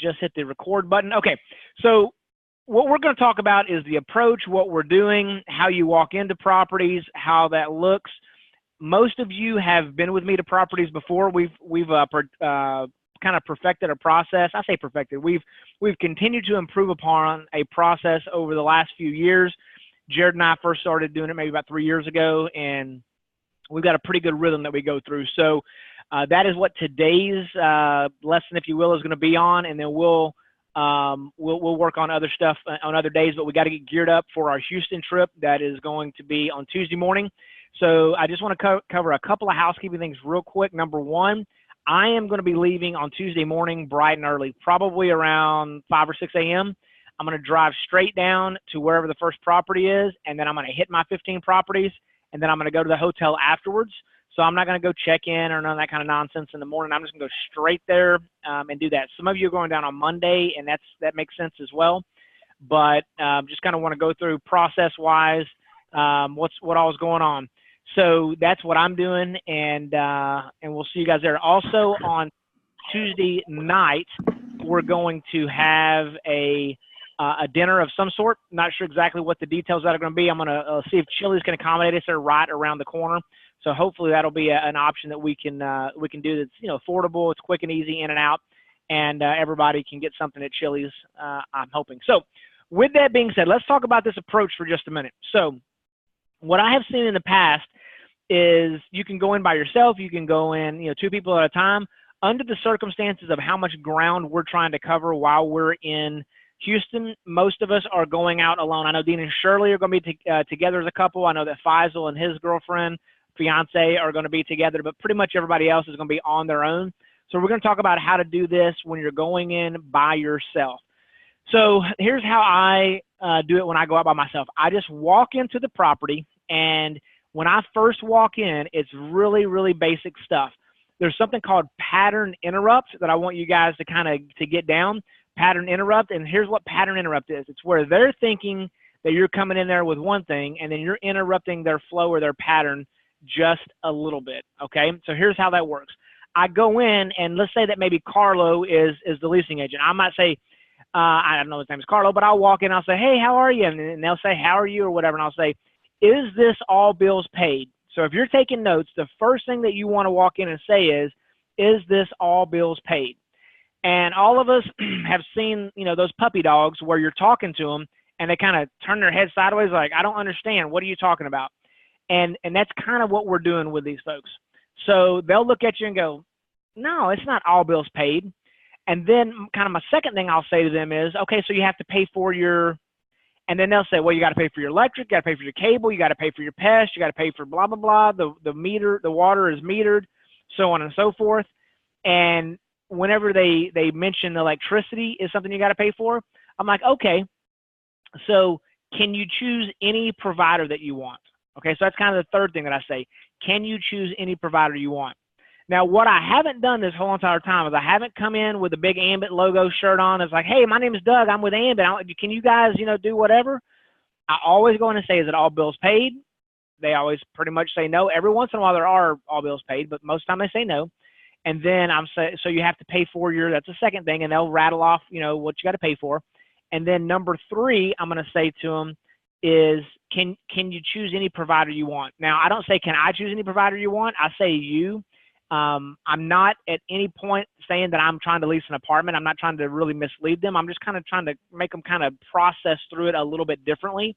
just hit the record button. Okay, so what we're going to talk about is the approach, what we're doing, how you walk into properties, how that looks. Most of you have been with me to properties before. We've kind of perfected a process. I say perfected. We've continued to improve upon a process over the last few years. Jared and I first started doing it maybe about 3 years ago, and we've got a pretty good rhythm that we go through. So that is what today's lesson, if you will, is going to be on, and then we'll work on other stuff on other days. But we got to get geared up for our Houston trip that is going to be on Tuesday morning. So I just want to cover a couple of housekeeping things real quick. Number one, I am going to be leaving on Tuesday morning bright and early, probably around 5 or 6 a.m. I'm going to drive straight down to wherever the first property is, and then I'm going to hit my 15 properties, and then I'm going to go to the hotel afterwards. So I'm not going to go check in or none of that kind of nonsense in the morning. I'm just going to go straight there and do that. Some of you are going down on Monday, and that makes sense as well. But just kind of want to go through process-wise what all is going on. So that's what I'm doing, and we'll see you guys there. Also on Tuesday night, we're going to have a dinner of some sort. Not sure exactly what the details that are going to be. I'm going to see if Chili's can accommodate us. They're right around the corner, so hopefully that'll be an option that we can do that's affordable. It's quick and easy in and out, and everybody can get something at Chili's. I'm hoping. So with that being said, let's talk about this approach for just a minute. So what I have seen in the past is you can go in by yourself, you can go in, 2 people at a time. Under the circumstances of how much ground we're trying to cover while we're in Houston, most of us are going out alone. I know Dean and Shirley are going to be together as a couple. I know that Faisal and his girlfriend, fiance, are going to be together, but pretty much everybody else is going to be on their own. So we're going to talk about how to do this when you're going in by yourself. So here's how I do it when I go out by myself. I just walk into the property, and when I first walk in, it's really, really basic stuff. There's something called pattern interrupt that I want you guys to get down. Pattern interrupt, and here's what pattern interrupt is. It's where they're thinking that you're coming in there with one thing, and then you're interrupting their flow or their pattern just a little bit, okay? So here's how that works. I go in, and let's say that maybe Carlo is the leasing agent. I might say, I don't know his name is Carlo, but I'll walk in, I'll say, hey, how are you? And they'll say, how are you, or whatever, and I'll say, is this all bills paid? So if you're taking notes, the first thing that you want to walk in and say is this all bills paid? And all of us have seen, those puppy dogs where you're talking to them and they kind of turn their head sideways like, I don't understand. What are you talking about? And that's kind of what we're doing with these folks. So they'll look at you and go, no, it's not all bills paid. And then kind of my second thing I'll say to them is, okay, so you have to pay for your, and then they'll say, well, you got to pay for your electric, you got to pay for your cable, you got to pay for your pest, you got to pay for blah, blah, blah. The meter, the water is metered, so on and so forth. And whenever they mention the electricity is something you got to pay for, I'm like, okay, so can you choose any provider that you want? Okay, so that's kind of the third thing that I say. Can you choose any provider you want? Now, what I haven't done this whole entire time is I haven't come in with a big Ambit logo shirt on. It's like, hey, my name is Doug. I'm with Ambit. Can you guys, do whatever? I always go in and say, is it all bills paid? They always pretty much say no. Every once in a while there are all bills paid, but most of the time they say no. And then I'm saying, so you have to pay for that's the second thing, and they'll rattle off, what you got to pay for. And then number 3, I'm going to say to them is, can you choose any provider you want? Now, I don't say, can I choose any provider you want? I say you. I'm not at any point saying that I'm trying to lease an apartment. I'm not trying to really mislead them. I'm just kind of trying to make them kind of process through it a little bit differently.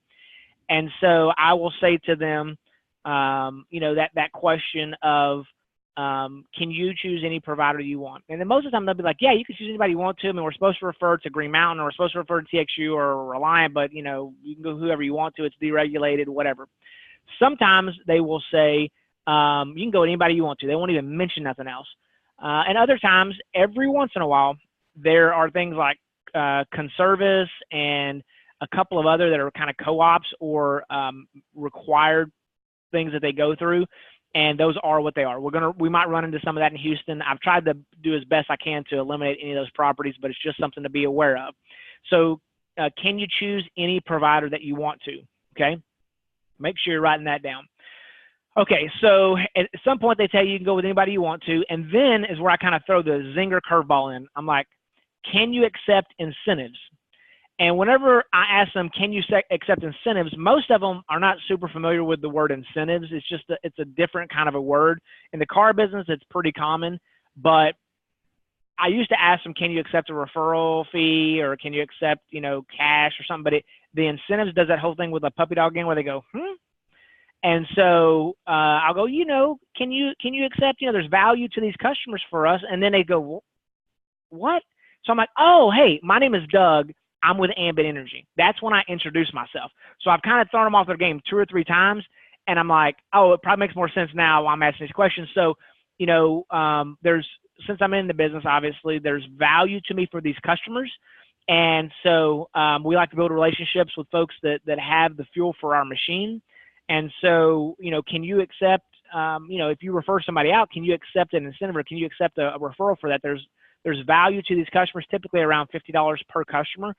And so I will say to them, that question of, can you choose any provider you want? And then most of the time they'll be like, yeah, you can choose anybody you want to. I mean, we're supposed to refer to Green Mountain, or we're supposed to refer to TXU or Reliant, but you can go whoever you want to. It's deregulated, whatever. Sometimes they will say, you can go with anybody you want to. They won't even mention nothing else. And other times, every once in a while, there are things like Conservice and a couple of other that are kind of co-ops or required things that they go through, and those are what they are. We might run into some of that in Houston. I've tried to do as best I can to eliminate any of those properties, but it's just something to be aware of. So can you choose any provider that you want to? Okay, make sure you're writing that down. Okay, so at some point they tell you you can go with anybody you want to, and then is where I kind of throw the zinger curveball in. I'm like, can you accept incentives? And whenever I ask them, can you accept incentives, most of them are not super familiar with the word incentives. It's just it's a different kind of a word. In the car business, it's pretty common, but I used to ask them, can you accept a referral fee, or can you accept, cash or something? But the incentives does that whole thing with a puppy dog game where they go, And so I'll go, can you accept, there's value to these customers for us. And then they go, what? So I'm like, oh, hey, my name is Doug. I'm with Ambit Energy. That's when I introduce myself. So I've kind of thrown them off their game 2 or 3 times. And I'm like, oh, it probably makes more sense now while I'm asking these questions. So, since I'm in the business, obviously, there's value to me for these customers. And so we like to build relationships with folks that have the fuel for our machine. And so, can you accept, if you refer somebody out, can you accept an incentive, or can you accept a referral for that? There's value to these customers, typically around $50 per customer.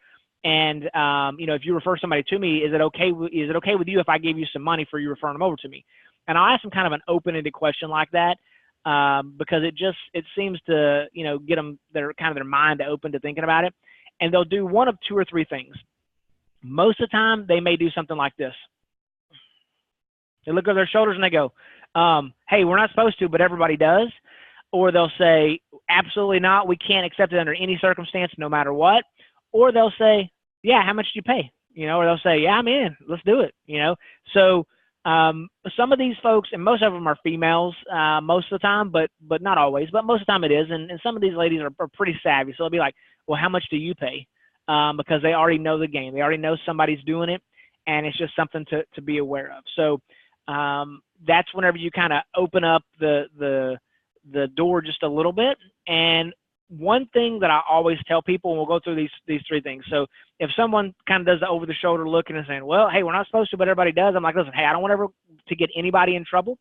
And, if you refer somebody to me, is it okay with you if I gave you some money for you referring them over to me? And I'll ask them kind of an open-ended question like that, because it seems to, get them their mind open to thinking about it. And they'll do one of 2 or 3 things. Most of the time, they may do something like this. They look over their shoulders and they go, hey, we're not supposed to, but everybody does. Or they'll say, absolutely not. We can't accept it under any circumstance, no matter what. Or they'll say, yeah, how much do you pay? Or they'll say, yeah, I'm in. Let's do it. So some of these folks, and most of them are females most of the time, but not always. But most of the time it is. And some of these ladies are pretty savvy. So they'll be like, well, how much do you pay? Because they already know the game. They already know somebody's doing it, and it's just something to be aware of. So that's whenever you kind of open up the door just a little bit. And one thing that I always tell people, and we'll go through these 3 things. So if someone kind of does the over the shoulder looking and saying, well, hey, we're not supposed to, but everybody does. I'm like, listen, hey, I don't want ever to get anybody in trouble.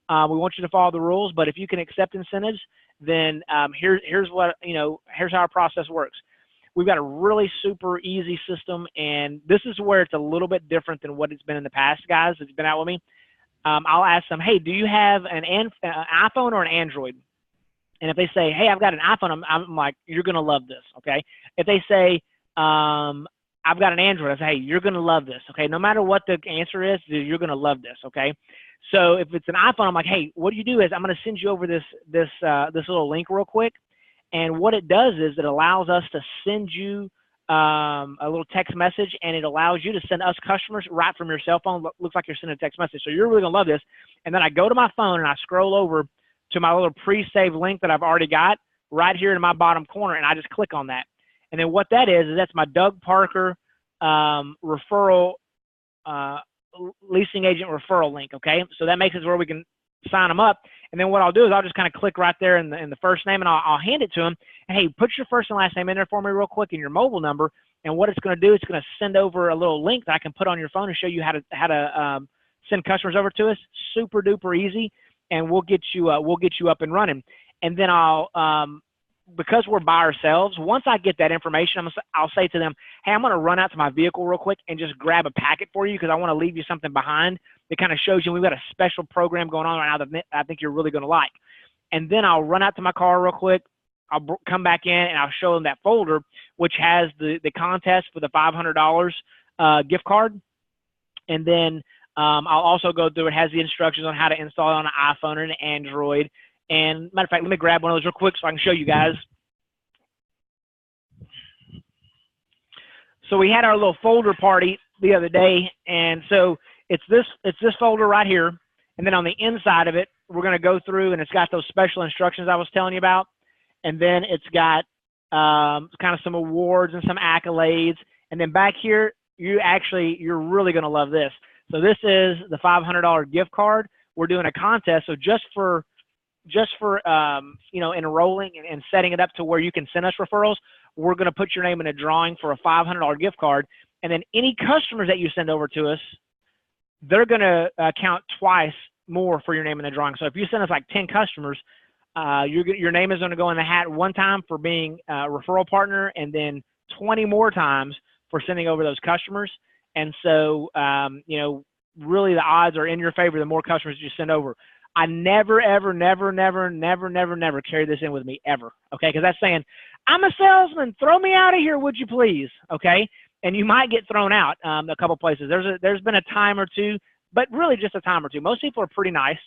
We want you to follow the rules, but if you can accept incentives, then here's how our process works. We've got a really super easy system, and this is where it's a little bit different than what it's been in the past, guys, that's been out with me. I'll ask them, hey, do you have an iPhone or an Android? And if they say, hey, I've got an iPhone, I'm like, you're going to love this, okay? If they say, I've got an Android, I say, hey, you're going to love this, okay? No matter what the answer is, you're going to love this, okay? So if it's an iPhone, I'm like, hey, what you do is I'm going to send you over this little link real quick. And what it does is it allows us to send you a little text message, and it allows you to send us customers right from your cell phone. Looks like you're sending a text message. So you're really going to love this. And then I go to my phone and I scroll over to my little pre-saved link that I've already got right here in my bottom corner, and I just click on that. And then what that is that's my Doug Parker referral, leasing agent referral link, okay? So that makes it where we can sign them up. And then what I'll do is I'll just kind of click right there in the first name, and I'll hand it to them. And hey, put your first and last name in there for me real quick and your mobile number. And what it's going to do, it's going to send over a little link that I can put on your phone and show you how to send customers over to us. Super duper easy, and we'll get you up and running. And then I'll because we're by ourselves, once I get that information, I'll say to them, hey, I'm going to run out to my vehicle real quick and just grab a packet for you because I want to leave you something behind that kind of shows you we've got a special program going on right now that I think you're really going to like. And then I'll run out to my car real quick. I'll come back in and I'll show them that folder, which has the contest for the $500 gift card. And then I'll also go through, it has the instructions on how to install it on an iPhone or an Android. And matter of fact, let me grab one of those real quick so I can show you guys. So we had our little folder party the other day, and so it's this folder right here, and then on the inside of it, we're going to go through, and it's got those special instructions I was telling you about, and then it's got kind of some awards and some accolades, and then back here, you're really going to love this. So this is the $500 gift card. We're doing a contest, so just for enrolling and setting it up to where you can send us referrals, we're going to put your name in a drawing for a $500 gift card. And then any customers that you send over to us, they're going to count twice more for your name in the drawing. So if you send us like 10 customers, your name is going to go in the hat one time for being a referral partner, and then 20 more times for sending over those customers. And so, really the odds are in your favor the more customers you send over. I never, ever, never, never, never, never, never carry this in with me ever. Okay. Because that's saying, I'm a salesman. Throw me out of here, would you please? Okay. And you might get thrown out a couple places. There's been a time or two, but really just a time or two. Most people are pretty nice,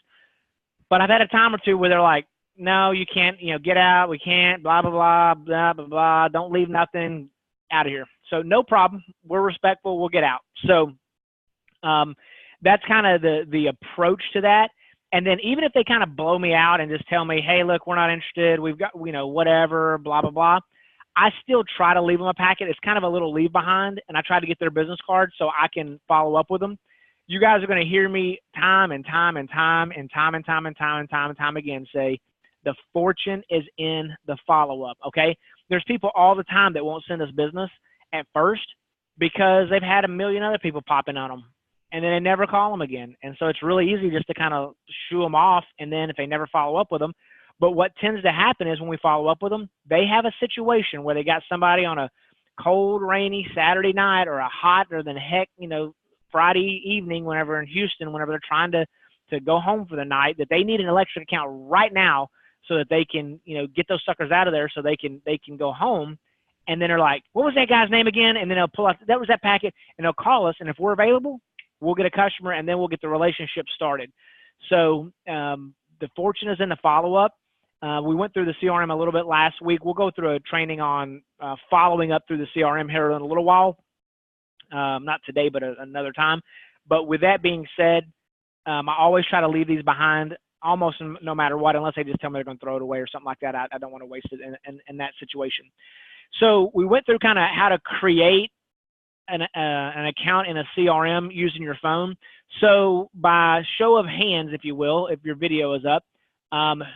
but I've had a time or two where they're like, no, you can't, get out. We can't, blah, blah, blah, blah, blah, blah. Don't leave nothing, out of here. So no problem. We're respectful. We'll get out. So that's kind of the approach to that. And then even if they kind of blow me out and just tell me, hey, look, we're not interested. We've got, whatever, blah, blah, blah. I still try to leave them a packet. It's kind of a little leave behind, and I try to get their business card so I can follow up with them. You guys are going to hear me time and time and time and time and time and time and time and time again say, the fortune is in the follow-up, okay? There's people all the time that won't send us business at first because they've had a million other people popping on them, and then they never call them again. And so it's really easy just to kind of shoo them off, and then if they never follow up with them. But what tends to happen is when we follow up with them, they have a situation where they got somebody on a cold, rainy Saturday night or a hotter than heck, Friday evening whenever in Houston, whenever they're trying to go home for the night, that they need an electric account right now so that they can, get those suckers out of there so they can go home. And then they're like, what was that guy's name again? And then they'll pull out, that was that packet, and they'll call us. And if we're available, we'll get a customer, and then we'll get the relationship started. So the fortune is in the follow-up. We went through the CRM a little bit last week. We'll go through a training on following up through the CRM here in a little while. Not today, but another time. But with that being said, I always try to leave these behind almost no matter what, unless they just tell me they're going to throw it away or something like that. I don't want to waste it in that situation. So we went through kind of how to create an account in a CRM using your phone. So by show of hands, if you will, if your video is up,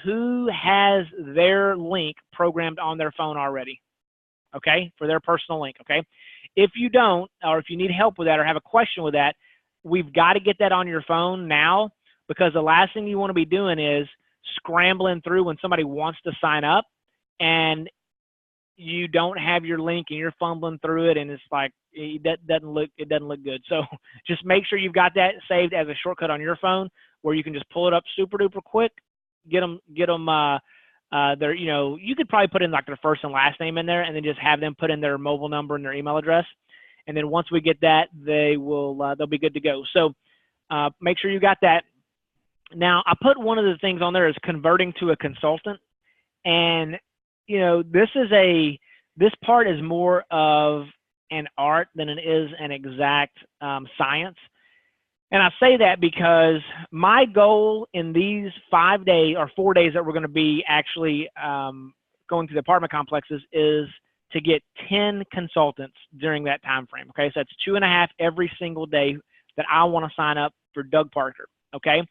who has their link programmed on their phone already? Okay, for their personal link. Okay, if you don't, or if you need help with that or have a question with that, we've got to get that on your phone now, because the last thing you want to be doing is scrambling through when somebody wants to sign up and you don't have your link and you're fumbling through it, and it's like it doesn't look good. So just make sure you've got that saved as a shortcut on your phone where you can just pull it up super duper quick. Get them their, you could probably put in like their first and last name in there, and then just have them put in their mobile number and their email address. And then once we get that, they'll be good to go. So make sure you got that. Now, I put one of the things on there is converting to a consultant. And, this part is more of an art than it is an exact science. And I say that because my goal in these 5 days or 4 days that we're going to be actually going to the apartment complexes is to get 10 consultants during that time frame. Okay, so that's 2.5 every single day that I want to sign up for Doug Parker. Okay,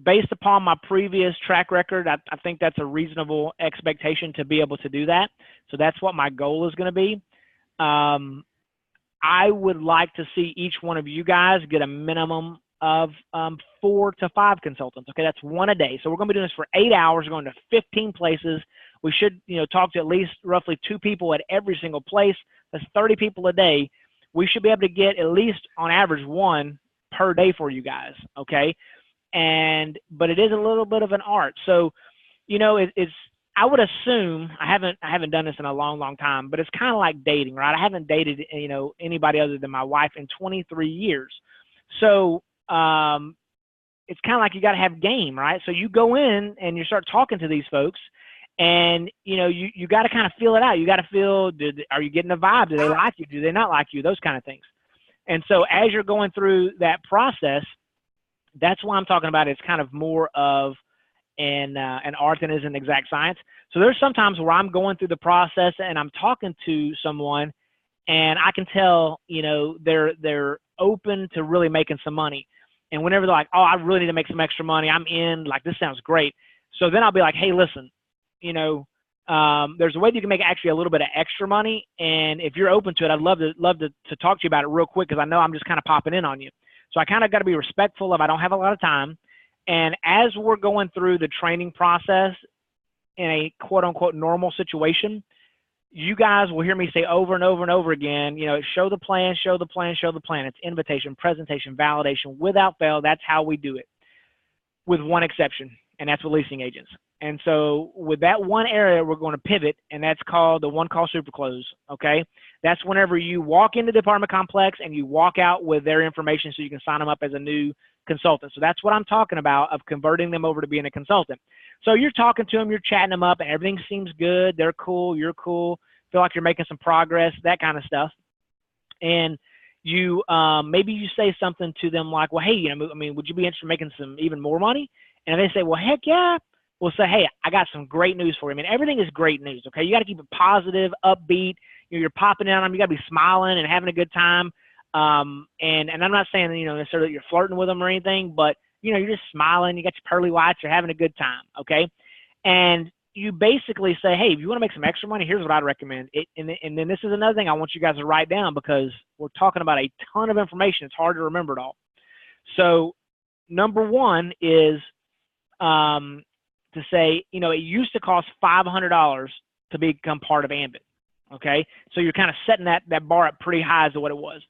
based upon my previous track record, I think that's a reasonable expectation to be able to do that. So that's what my goal is going to be. I would like to see each one of you guys get a minimum of 4 to 5 consultants. Okay, that's 1 a day. So we're going to be doing this for 8 hours. We're going to 15 places. We should, talk to at least roughly 2 people at every single place. That's 30 people a day. We should be able to get at least on average 1 per day for you guys. Okay, but it is a little bit of an art. So, it's. I would assume, I haven't done this in a long, long time, but it's kind of like dating, right? I haven't dated, anybody other than my wife in 23 years. So it's kind of like you got to have game, right? So you go in and you start talking to these folks, and you got to kind of feel it out. You got to feel, are you getting the vibe? Do they like you? Do they not like you? Those kind of things. And so as you're going through that process, that's why I'm talking about it's kind of more of an art than is an exact science. So there's sometimes where I'm going through the process and I'm talking to someone, and I can tell, they're open to really making some money. And whenever they're like, oh, I really need to make some extra money, I'm in, like, this sounds great. So then I'll be like, hey, listen, there's a way that you can make actually a little bit of extra money. And if you're open to it, I'd love to talk to you about it real quick, because I know I'm just kind of popping in on you. So I kind of got to be respectful of, I don't have a lot of time. And as we're going through the training process in a quote unquote normal situation, you guys will hear me say over and over and over again, show the plan, show the plan, show the plan. It's invitation, presentation, validation, without fail. That's how we do it, with one exception, and that's with leasing agents. And so with that one area, we're going to pivot, and that's called the one call super close. Okay. That's whenever you walk into the apartment complex and you walk out with their information so you can sign them up as a new consultant. So that's what I'm talking about, of converting them over to being a consultant. So you're talking to them, you're chatting them up, and everything seems good. They're cool. You're cool. Feel like you're making some progress, that kind of stuff. And you, maybe you say something to them like, well, hey, would you be interested in making some even more money? And they say, well, heck yeah. We'll say, hey, I got some great news for you. Everything is great news. Okay. You got to keep it positive, upbeat. You're popping in on them. You got to be smiling and having a good time. And I'm not saying, necessarily that you're flirting with them or anything, but you're just smiling. You got your pearly whites. You're having a good time. Okay. And you basically say, hey, if you want to make some extra money, here's what I'd recommend. And then this is another thing I want you guys to write down, because we're talking about a ton of information. It's hard to remember it all. So number one is, to say, it used to cost $500 to become part of Ambit. Okay. So you're kind of setting that bar up pretty high as to what it was,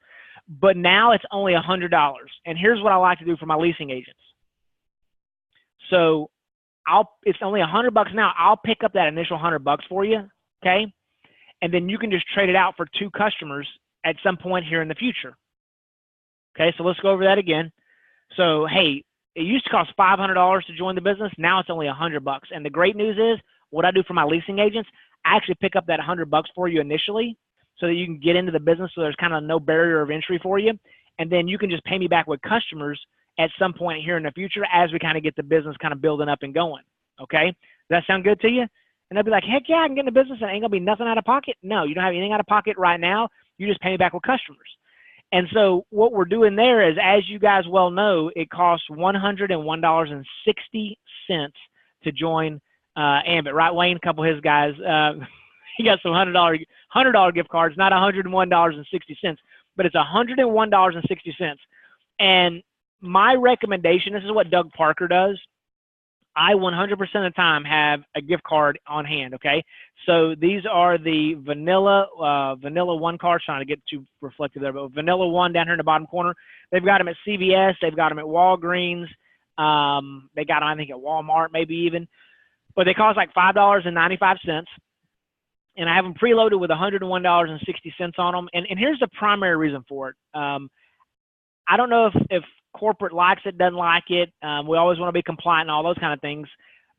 but now it's only $100. And here's what I like to do for my leasing agents. So it's only $100 now. I'll pick up that initial $100 for you. Okay. And then you can just trade it out for 2 customers at some point here in the future. Okay. So let's go over that again. So, hey, it used to cost $500 to join the business. Now it's only $100. And the great news is, what I do for my leasing agents, I actually pick up that $100 for you initially so that you can get into the business. So there's kind of no barrier of entry for you. And then you can just pay me back with customers at some point here in the future as we kind of get the business kind of building up and going. Okay. Does that sound good to you? And they'll be like, heck yeah, I can get in the business and ain't gonna be nothing out of pocket. No, you don't have anything out of pocket right now. You just pay me back with customers. And so what we're doing there is, as you guys well know, it costs $101.60 to join Ambit, right, Wayne? A couple of his guys, he got some $100 gift cards, not $101.60, but it's $101.60. And my recommendation, this is what Doug Parker does. I 100% of the time have a gift card on hand. Okay. So these are the vanilla one cards, trying to get too reflective there, but vanilla one down here in the bottom corner. They've got them at CVS. They've got them at Walgreens. They got them, I think, at Walmart, maybe even, but they cost like $5.95. And I have them preloaded with $101.60 on them. And here's the primary reason for it. I don't know if corporate likes it, doesn't like it. We always want to be compliant and all those kind of things.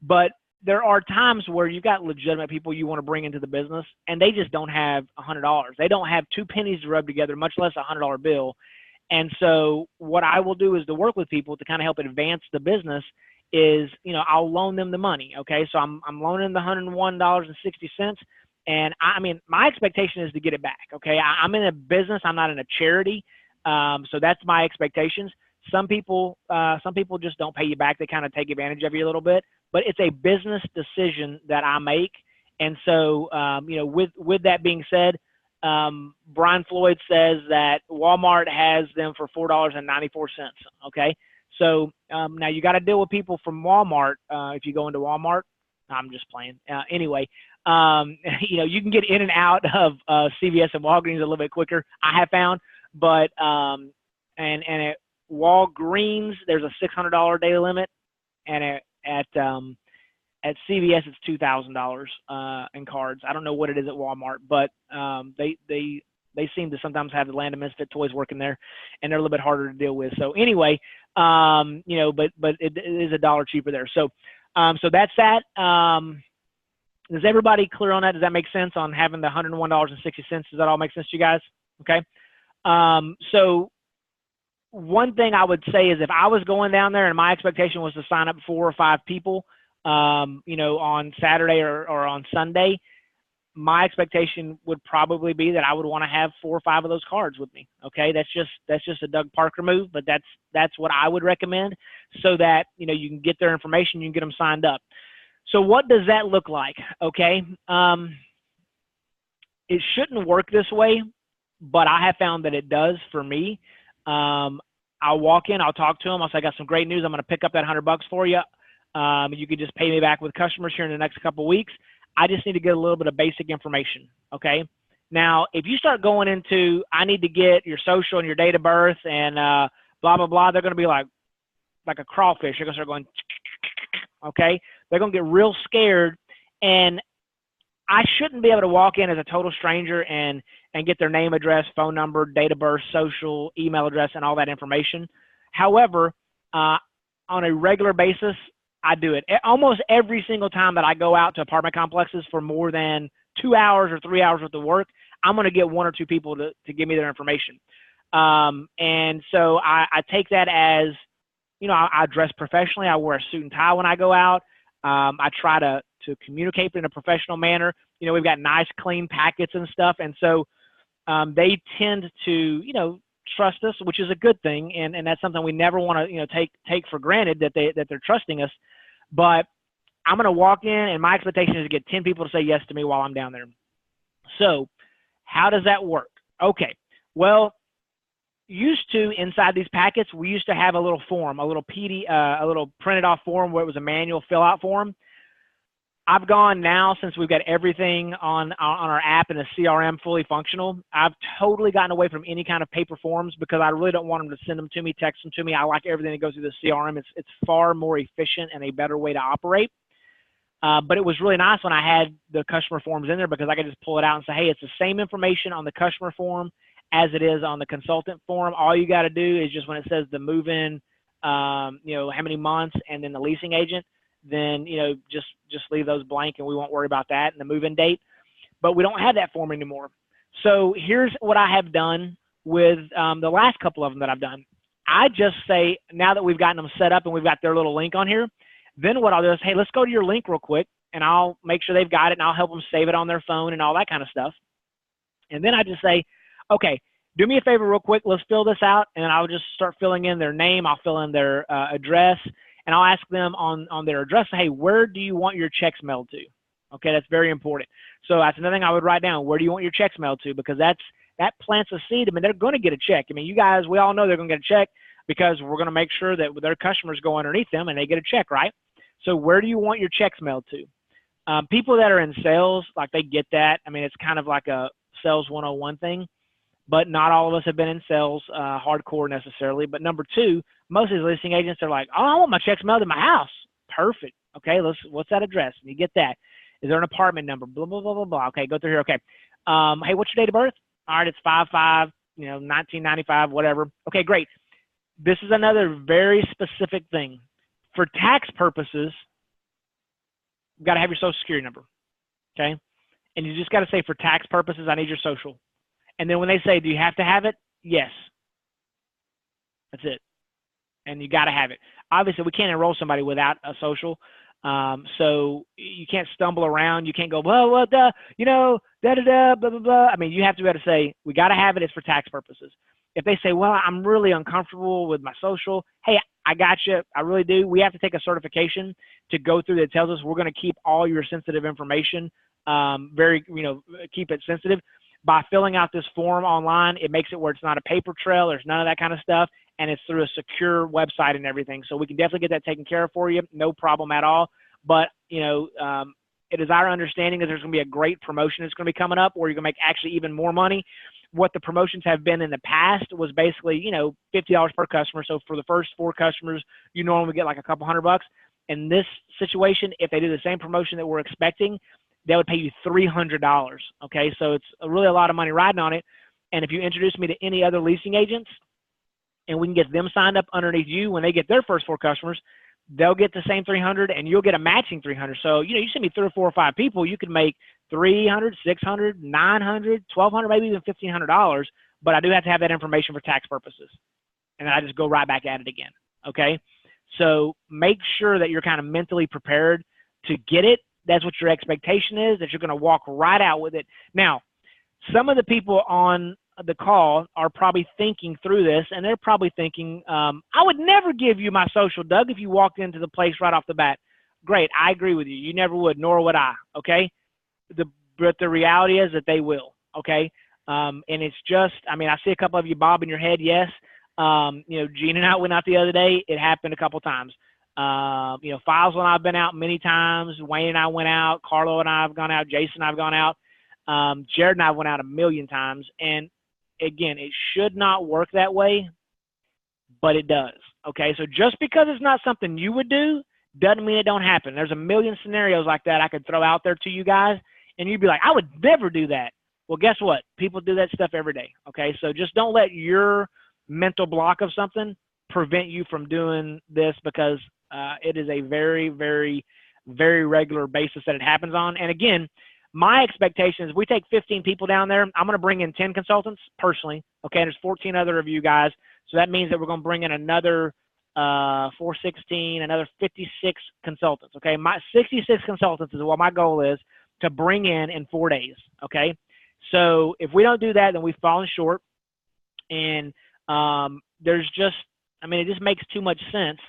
But there are times where you've got legitimate people you want to bring into the business, and they just don't have $100. They don't have 2 pennies to rub together, much less a $100 bill. And so what I will do is to work with people to kind of help advance the business is, I'll loan them the money. Okay. So I'm loaning the $101.60. And my expectation is to get it back. Okay. I'm in a business. I'm not in a charity. So that's my expectations. Some people just don't pay you back. They kind of take advantage of you a little bit, but it's a business decision that I make. And so, with that being said, Brian Floyd says that Walmart has them for $4.94. Okay. So, now you got to deal with people from Walmart. If you go into Walmart, I'm just playing. Anyway, you can get in and out of CVS and Walgreens a little bit quicker, I have found, but, and at Walgreens, there's a $600 daily limit, and at CVS, it's $2,000 in cards. I don't know what it is at Walmart, but they seem to sometimes have the Land of Misfit Toys working there, and they're a little bit harder to deal with. So anyway, but it is $1 cheaper there. So so that's that. Is everybody clear on that? Does that make sense on having the $101.60? Does that all make sense to you guys? Okay. So one thing I would say is, if I was going down there and my expectation was to sign up 4 or 5 people, on Saturday or on Sunday, my expectation would probably be that I would want to have 4 or 5 of those cards with me. Okay. That's just a Doug Parker move, but that's what I would recommend, so that, you can get their information, you can get them signed up. So what does that look like? Okay. It shouldn't work this way, but I have found that it does for me. I'll walk in, I'll talk to them. I'll say, I got some great news. I'm going to pick up that $100 for you. You can just pay me back with customers here in the next couple of weeks. I just need to get a little bit of basic information. Okay. Now, if you start going into, I need to get your social and your date of birth and blah, blah, blah, they're going to be like a crawfish. They're going to start going, okay? They're going to get real scared. And I shouldn't be able to walk in as a total stranger and get their name, address, phone number, date of birth, social, email address, and all that information. However, on a regular basis, I do it. Almost every single time that I go out to apartment complexes for more than 2 hours or 3 hours worth of work, I'm going to get 1 or 2 people to give me their information. And so I take that as, you know, I dress professionally. I wear a suit and tie when I go out. I try to communicate in a professional manner. You know, we've got nice, clean packets and stuff. And so they tend to, you know, trust us, which is a good thing. And that's something we never want to, you know, take for granted that they're trusting us. But I'm going to walk in and my expectation is to get 10 people to say yes to me while I'm down there. So how does that work? Okay. Well, used to, inside these packets, we used to have a little form, a little printed off form where it was a manual fill out form. I've gone now, since we've got everything on our app and the CRM fully functional, I've totally gotten away from any kind of paper forms because I really don't want them to send them to me, text them to me. I like everything that goes through the CRM. It's far more efficient and a better way to operate. But it was really nice when I had the customer forms in there because I could just pull it out and say, hey, it's the same information on the customer form as it is on the consultant form. All you got to do is just when it says the move-in, you know, how many months, and then the leasing agent, then, you know, just leave those blank and we won't worry about that and the move-in date. But we don't have that form anymore. So here's what I have done with the last couple of them that I've done. I just say, now that we've gotten them set up and we've got their little link on here, then what I'll do is, hey, let's go to your link real quick, and I'll make sure they've got it, and I'll help them save it on their phone and all that kind of stuff. And then I just say, okay, do me a favor real quick. Let's fill this out, and I'll just start filling in their name. I'll fill in their address, and I'll ask them on their address, hey, where do you want your checks mailed to? Okay, that's very important. So that's another thing I would write down. Where do you want your checks mailed to? Because that plants a seed. I mean, they're going to get a check. I mean, you guys, we all know they're going to get a check because we're going to make sure that their customers go underneath them and they get a check, right? So where do you want your checks mailed to? People that are in sales, like, they get that. I mean, it's kind of like a sales 101 thing, but not all of us have been in sales hardcore necessarily. But number two, most of these leasing agents are like, oh, I want my checks mailed to my house. Perfect. Okay, what's that address? And you get that. Is there an apartment number? Blah, blah, blah, blah, blah. Okay, go through here. Okay. Hey, what's your date of birth? All right, it's 5/5, 1995, whatever. Okay, great. This is another very specific thing. For tax purposes, you've got to have your social security number, okay? And you just got to say, for tax purposes, I need your social. And then when they say, do you have to have it? Yes. That's it. And you got to have it. Obviously, we can't enroll somebody without a social. So you can't stumble around. You can't go, well, what the, blah, blah, blah. I mean, you have to be able to say, we got to have it. It's for tax purposes. If they say, well, I'm really uncomfortable with my social, hey, I got you. I really do. We have to take a certification to go through that tells us we're going to keep all your sensitive information, keep it sensitive. By filling out this form online, it makes it where it's not a paper trail. There's none of that kind of stuff. And it's through a secure website and everything. So we can definitely get that taken care of for you. No problem at all. But, it is our understanding that there's going to be a great promotion that's going to be coming up where you're going to make actually even more money. What the promotions have been in the past was basically, $50 per customer. So for the first 4 customers, you normally get like a couple $100. In this situation, if they do the same promotion that we're expecting, they would pay you $300. Okay. So it's really a lot of money riding on it. And if you introduce me to any other leasing agents and we can get them signed up underneath you, when they get their first 4 customers, they'll get the same 300 and you'll get a matching 300. So, you send me 3 or 4 or 5 people, you could make 300, 600, 900, 1,200, maybe even $1,500. But I do have to have that information for tax purposes. And then I just go right back at it again. Okay. So make sure that you're kind of mentally prepared to get it. That's what your expectation is, that you're going to walk right out with it. Now, some of the people on the call are probably thinking through this, and they're probably thinking, I would never give you my social, Doug, if you walked into the place right off the bat. Great. I agree with you. You never would, nor would I. Okay. But the reality is that they will. Okay. And it's just, I see a couple of you bobbing your head. Yes. Gene and I went out the other day. It happened a couple times. You know, Faisal and I have been out many times. Wayne and I went out. Carlo and I have gone out. Jason and I have gone out. Jared and I went out a million times. And again, it should not work that way, but it does. Okay, so just because it's not something you would do doesn't mean it don't happen. There's a million scenarios like that I could throw out there to you guys, and you'd be like, I would never do that. Well, guess what? People do that stuff every day. Okay, so just don't let your mental block of something prevent you from doing this, because it is a very, very, very regular basis that it happens on. And again, my expectation is we take 15 people down there. I'm going to bring in 10 consultants personally. Okay, and there's 14 other of you guys. So that means that we're going to bring in another 416, another 56 consultants. Okay, my 66 consultants is what my goal is to bring in 4 days. Okay, so if we don't do that, then we've fallen short. And there's just, I mean, it just makes too much sense.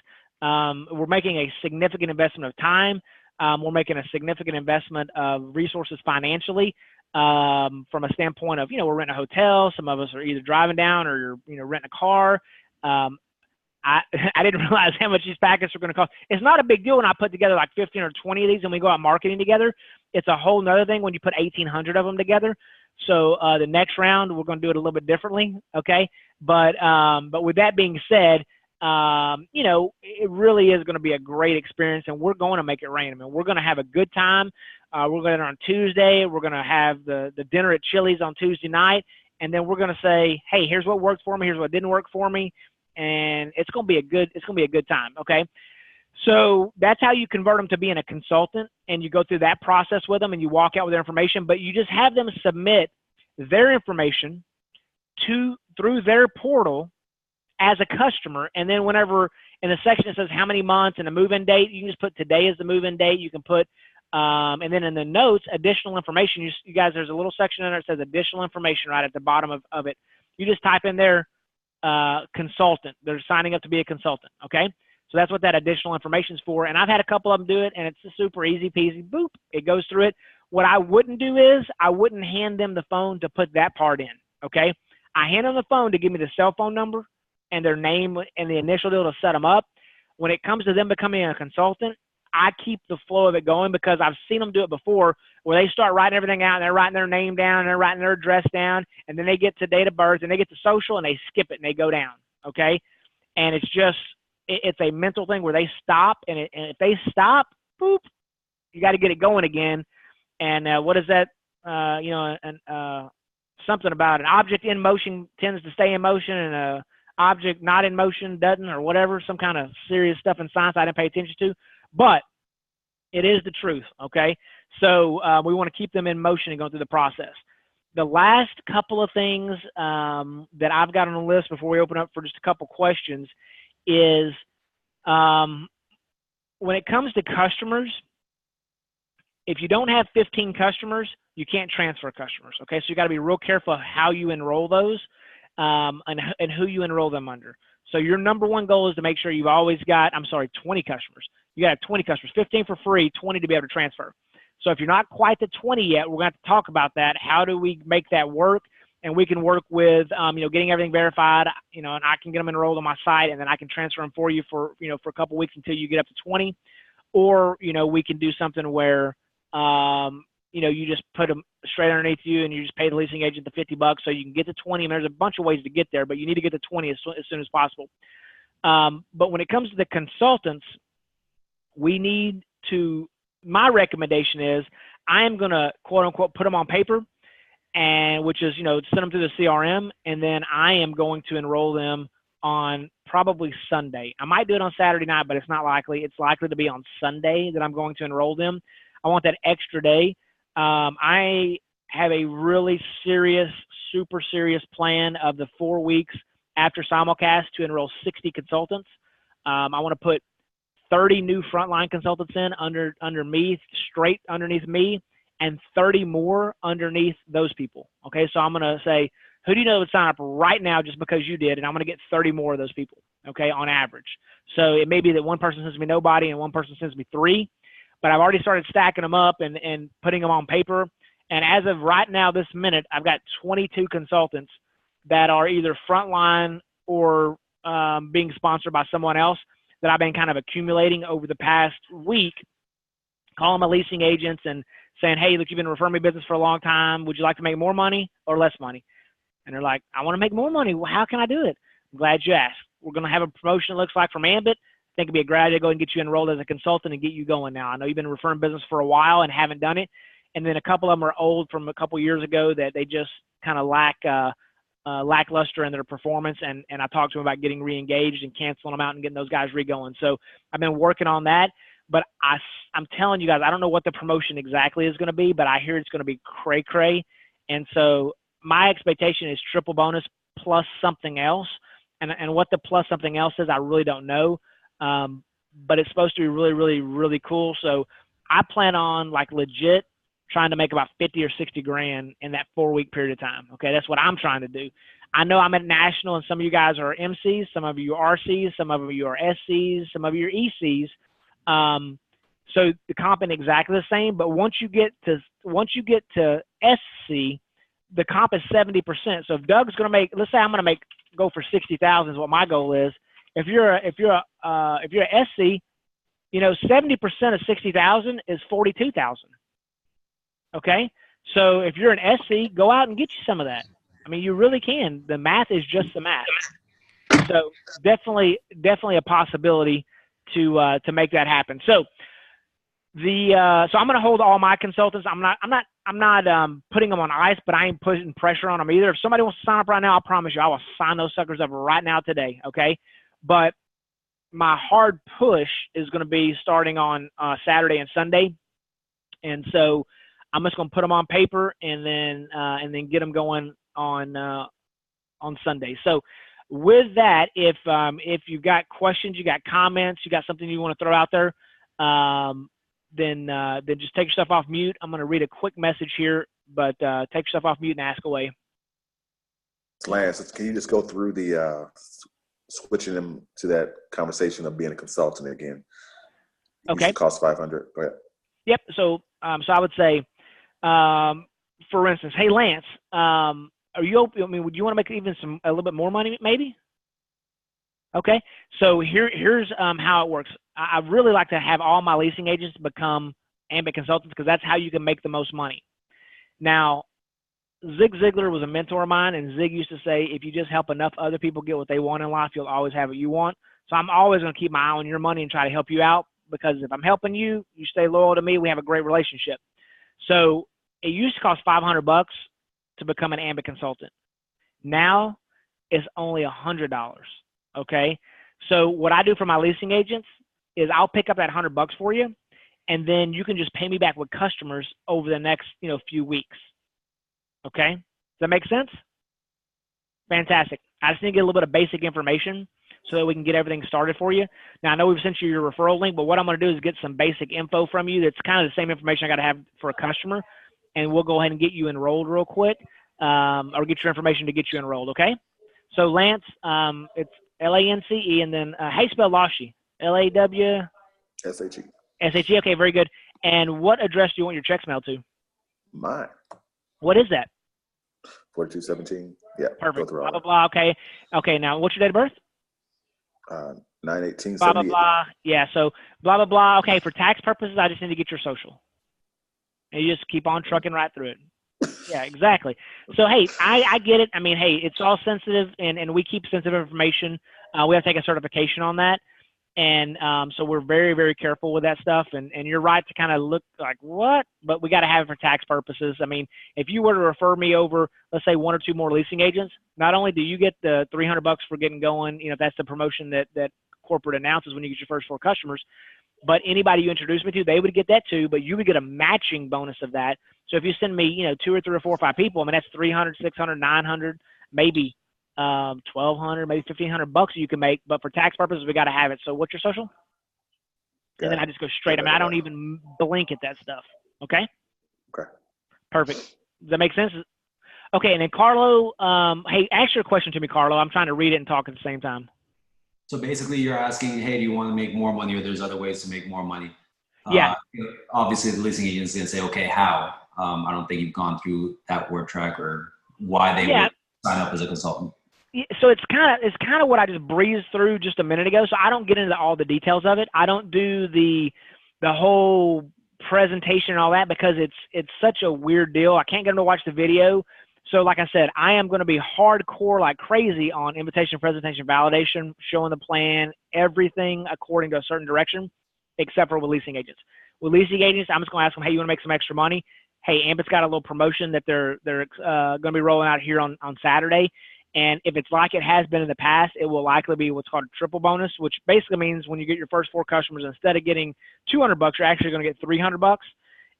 We're making a significant investment of time. We're making a significant investment of resources financially, from a standpoint of, you know, we're renting a hotel. Some of us are either driving down or you're, you know, renting a car. I didn't realize how much these packages are going to cost. It's not a big deal when I put together like 15 or 20 of these and we go out marketing together. It's a whole nother thing when you put 1,800 of them together. So the next round, we're going to do it a little bit differently. Okay. But with that being said, you know, it really is going to be a great experience, and we're going to make it rain. I mean, we're going to have a good time. We're going to on Tuesday. We're going to have the dinner at Chili's on Tuesday night, and then we're going to say, hey, here's what worked for me. Here's what didn't work for me. And it's going to be a good time. Okay. So that's how you convert them to being a consultant, and you go through that process with them and you walk out with their information, but you just have them submit their information through their portal as a customer. And then whenever in the section that says how many months and the move-in date, you can just put today as the move-in date. You can put, and then in the notes, additional information. You guys, there's a little section in there that says additional information right at the bottom of it. You just type in there, consultant. They're signing up to be a consultant. Okay. So that's what that additional information is for. And I've had a couple of them do it, and it's a super easy peasy, boop, it goes through it. What I wouldn't do is I wouldn't hand them the phone to put that part in. Okay. I hand them the phone to give me the cell phone number and their name and the initial deal to set them up. When it comes to them becoming a consultant, I keep the flow of it going, because I've seen them do it before, where they start writing everything out and they're writing their name down and they're writing their address down, and then they get to date of birth and they get to social and they skip it and they go down. Okay. And it's just, it's a mental thing where they stop, and if they stop, boop, you got to get it going again. And what is that? You know, something about an object in motion tends to stay in motion, and a object not in motion doesn't, or whatever, some kind of serious stuff in science I didn't pay attention to, but it is the truth. Okay. So we want to keep them in motion and go through the process. The last couple of things that I've got on the list before we open up for just a couple questions is, when it comes to customers, if you don't have 15 customers, you can't transfer customers. Okay. So you got to be real careful of how you enroll those, and who you enroll them under. So your number one goal is to make sure you've always got, 20 customers. You got to have 20 customers, 15 for free, 20 to be able to transfer. So if you're not quite to 20 yet, we're going to have to talk about that. How do we make that work? And we can work with, you know, getting everything verified, you know, and I can get them enrolled on my site, and then I can transfer them for you for, you know, for a couple weeks until you get up to 20. Or, you know, we can do something where, you know, you just put them straight underneath you and you just pay the leasing agent the $50 so you can get to 20. And there's a bunch of ways to get there, but you need to get to 20 as soon as possible. But when it comes to the consultants, we need to, my recommendation is I am going to quote unquote put them on paper, and which is, you know, send them through the CRM, and then I am going to enroll them on probably Sunday. I might do it on Saturday night, but it's not likely. It's likely to be on Sunday that I'm going to enroll them. I want that extra day. I have a really serious, super serious plan of the 4 weeks after simulcast to enroll 60 consultants. I want to put 30 new frontline consultants in under me, straight underneath me, and 30 more underneath those people. Okay, so I'm going to say, who do you know would sign up right now just because you did? And I'm going to get 30 more of those people, okay, on average. So it may be that one person sends me nobody and one person sends me 3, but I've already started stacking them up and putting them on paper. And as of right now, this minute, I've got 22 consultants that are either frontline or being sponsored by someone else that I've been kind of accumulating over the past week, calling my leasing agents and saying, hey, look, you've been referring me business for a long time. Would you like to make more money or less money? And they're like, I want to make more money. Well, how can I do it? I'm glad you asked. We're going to have a promotion, it looks like, from Ambit. I think it'd be a great idea to go and get you enrolled as a consultant and get you going now. I know you've been referring business for a while and haven't done it. And then a couple of them are old from a couple years ago that they just kind of lackluster in their performance. And I talked to them about getting re-engaged and canceling them out and getting those guys re-going. So I've been working on that. But I'm telling you guys, I don't know what the promotion exactly is going to be, but I hear it's going to be cray-cray. And so my expectation is triple bonus plus something else. And what the plus something else is, I really don't know. But it's supposed to be really, really, really cool. So I plan on like legit trying to make about 50 or 60 grand in that 4-week period of time. Okay. That's what I'm trying to do. I know I'm at national and some of you guys are MCs, some of you are RCs, some of you are SCs, some of you are ECs. So the comp ain't exactly the same, but once you get to SC, the comp is 70%. So if Doug's going to make, let's say I'm going to go for 60,000 is what my goal is. If you're a SC, 70% of 60,000 is 42,000. Okay. So if you're an SC, go out and get you some of that. I mean, you really can. The math is just the math. So definitely a possibility to make that happen. So so I'm going to hold all my consultants. I'm not putting them on ice, but I ain't putting pressure on them either. If somebody wants to sign up right now, I promise you, I will sign those suckers up right now today. Okay. But my hard push is going to be starting on Saturday and Sunday. And so I'm just going to put them on paper and then get them going on Sunday. So with that, if you've got questions, you got comments, you got something you want to throw out there, then just take yourself off mute. I'm going to read a quick message here, but take yourself off mute and ask away. Lance, can you just go through the switching them to that conversation of being a consultant again? Okay. It costs $500. Go ahead. Yep. So I would say, for instance, hey Lance, are you open? I mean, would you want to make even a little bit more money, maybe? Okay. So here's how it works. I really like to have all my leasing agents become Ambit consultants because that's how you can make the most money. Now, Zig Ziglar was a mentor of mine, and Zig used to say, if you just help enough other people get what they want in life, you'll always have what you want. So I'm always going to keep my eye on your money and try to help you out because if I'm helping you, you stay loyal to me, we have a great relationship. So it used to cost $500 to become an Ambit consultant. Now it's only $100. Okay. So what I do for my leasing agents is I'll pick up that $100 for you, and then you can just pay me back with customers over the next, few weeks. Okay. Does that make sense? Fantastic. I just need to get a little bit of basic information so that we can get everything started for you. Now, I know we've sent you your referral link, but what I'm going to do is get some basic info from you that's kind of the same information I got to have for a customer, and we'll go ahead and get you enrolled real quick, or get your information to get you enrolled, okay? So, Lance, it's Lance, and then how you spell Lawshe? Lawshe? She. Okay, very good. And what address do you want your checks mailed to? Mine. What is that? 4217. Yeah. Perfect. Blah, blah, blah. Okay. Okay, now what's your date of birth? 9/18/78. Blah, blah, blah. Yeah, so blah, blah, blah. Okay, for tax purposes, I just need to get your social. And you just keep on trucking right through it. Yeah, exactly. So, hey, I get it. I mean, hey, it's all sensitive, and we keep sensitive information. We have to take a certification on that. And so we're very, very careful with that stuff. And you're right to kind of look like, what? But we got to have it for tax purposes. I mean, if you were to refer me over, let's say 1 or 2 more leasing agents, not only do you get the $300 for getting going, if that's the promotion that corporate announces when you get your first 4 customers, but anybody you introduce me to, they would get that too, but you would get a matching bonus of that. So if you send me, 2 or 3 or 4 or 5 people, I mean, that's 300, 600, 900, maybe 1,200, maybe $1,500 you can make, but for tax purposes, we got to have it. So what's your social? And then I just go straight. I mean, I don't even blink at that stuff. Okay. Okay. Perfect. Does that make sense? Okay. And then Carlo, hey, ask your question to me, Carlo. I'm trying to read it and talk at the same time. So basically you're asking, hey, do you want to make more money, or there's other ways to make more money? Yeah. Obviously the leasing agent is going to say, okay, how? I don't think you've gone through that word track or why they would sign up as a consultant. So it's kind of what I just breezed through just a minute ago. So I don't get into all the details of it. I don't do the whole presentation and all that because it's such a weird deal. I can't get them to watch the video. So like I said, I am going to be hardcore like crazy on invitation, presentation, validation, showing the plan, everything according to a certain direction, except for with leasing agents. With leasing agents, I'm just going to ask them, hey, you want to make some extra money? Hey, Ambit's got a little promotion that they're going to be rolling out here on Saturday. And if it's like it has been in the past, it will likely be what's called a triple bonus, which basically means when you get your first 4 customers, instead of getting $200, you're actually going to get $300.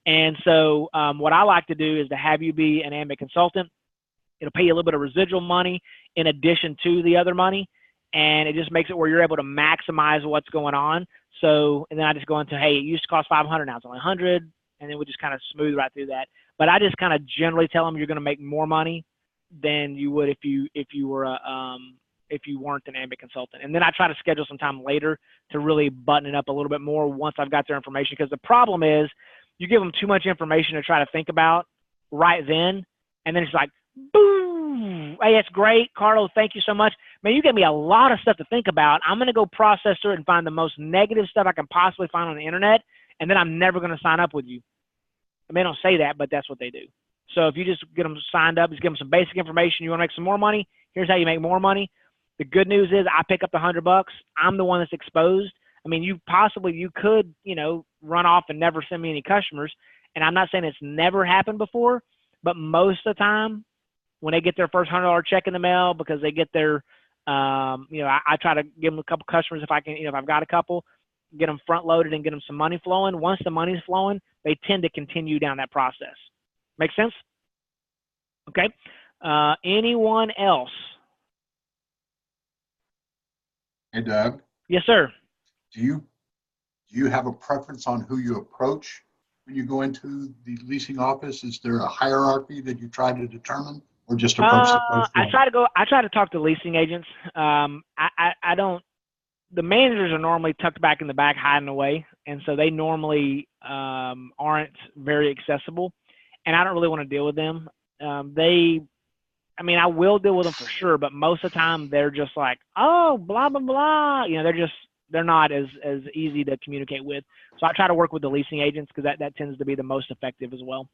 And so what I like to do is to have you be an Ambit consultant. It'll pay you a little bit of residual money in addition to the other money. And it just makes it where you're able to maximize what's going on. So, and then I just go into, hey, it used to cost $500, now it's only $100. And then we just kind of smooth right through that. But I just kind of generally tell them you're going to make more money than you would if you weren't an Ambit consultant. And then I try to schedule some time later to really button it up a little bit more once I've got their information. Because the problem is you give them too much information to try to think about right then, and then it's like, boom, hey, that's great, Carlos, thank you so much. Man, you gave me a lot of stuff to think about. I'm going to go process through it and find the most negative stuff I can possibly find on the internet, and then I'm never going to sign up with you. And they don't say that, but that's what they do. So if you just get them signed up, just give them some basic information, you want to make some more money, here's how you make more money. The good news is I pick up the $100. I'm the one that's exposed. I mean, you could, run off and never send me any customers. And I'm not saying it's never happened before, but most of the time when they get their first $100 check in the mail because they get their, I try to give them a couple customers if I can, if I've got a couple, get them front loaded and get them some money flowing. Once the money's flowing, they tend to continue down that process. Make sense? Okay. Anyone else? Hey, Doug. Yes, sir. Do you have a preference on who you approach when you go into the leasing office? Is there a hierarchy that you try to determine, or just approach the first one? I try to talk to leasing agents. I don't. The managers are normally tucked back in the back, hiding away, and so they normally aren't very accessible. And I don't really want to deal with them. I will deal with them for sure, but most of the time they're just like, oh, blah, blah, blah. They're not as easy to communicate with. So I try to work with the leasing agents because that tends to be the most effective as well.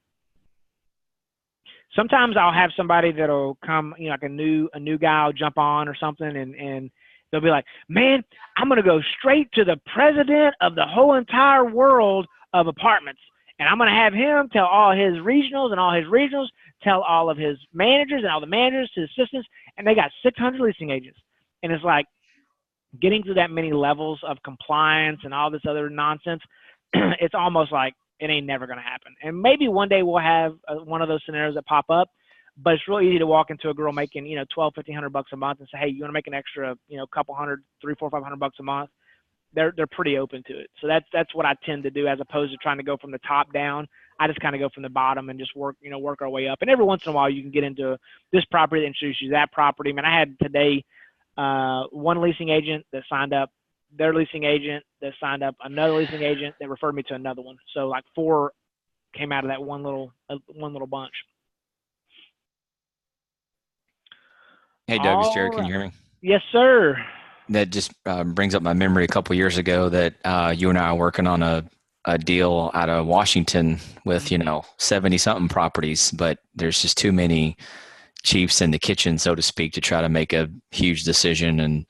Sometimes I'll have somebody that'll come, like a new guy will jump on or something, and they'll be like, man, I'm going to go straight to the president of the whole entire world of apartments. And I'm going to have him tell all his regionals, and all his regionals tell all of his managers, and all the managers to assistants. And they got 600 leasing agents. And it's like getting through that many levels of compliance and all this other nonsense. It's almost like it ain't never going to happen. And maybe one day we'll have one of those scenarios that pop up. But it's really easy to walk into a girl making, $1,200, $1,500 a month and say, hey, you want to make an extra, couple hundred, $300, $400, $500 a month? They're pretty open to it. So that's what I tend to do, as opposed to trying to go from the top down. I just kind of go from the bottom and just work our way up. And every once in a while you can get into this property that introduces you to that property. I mean, I had today one leasing agent that signed up, their leasing agent that signed up, another leasing agent that referred me to another one. So like 4 came out of that one little bunch. Hey, Doug, it's Jared. Can you hear me? Yes, sir. That just brings up my memory a couple years ago that you and I are working on a deal out of Washington with, 70-something properties, but there's just too many chiefs in the kitchen, so to speak, to try to make a huge decision, and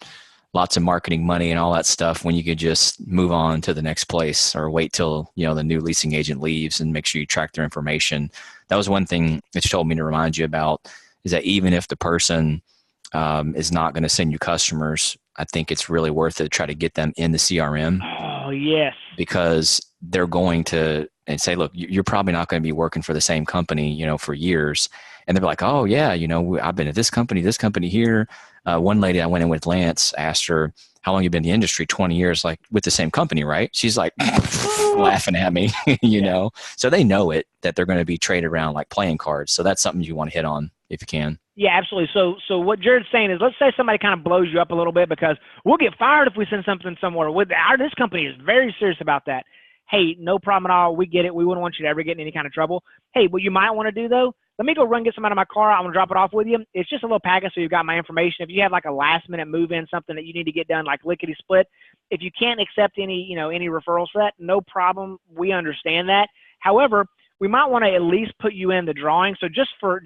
lots of marketing money and all that stuff when you could just move on to the next place or wait till, the new leasing agent leaves and make sure you track their information. That was one thing that you told me to remind you about, is that even if the person is not going to send you customers, I think it's really worth it to try to get them in the CRM. Oh, yes. Because they're going to and say, look, you're probably not going to be working for the same company, for years. And they're like, oh yeah, I've been at this company here. One lady I went in with, Lance, asked her, how long you been in the industry? 20 years, like with the same company, right? She's like laughing at me, know? So they know that they're going to be traded around like playing cards. So that's something you want to hit on if you can. Yeah, absolutely. So what Jared's saying is, let's say somebody kind of blows you up a little bit, because we'll get fired if we send something somewhere. This company is very serious about that. Hey, no problem at all. We get it. We wouldn't want you to ever get in any kind of trouble. Hey, what you might want to do, though, let me go run get some out of my car. I'm gonna drop it off with you. It's just a little package, so you've got my information. If you have like a last minute move in, something that you need to get done, like lickety split, if you can't accept any, any referrals for that, no problem. We understand that. However, we might want to at least put you in the drawing. So just for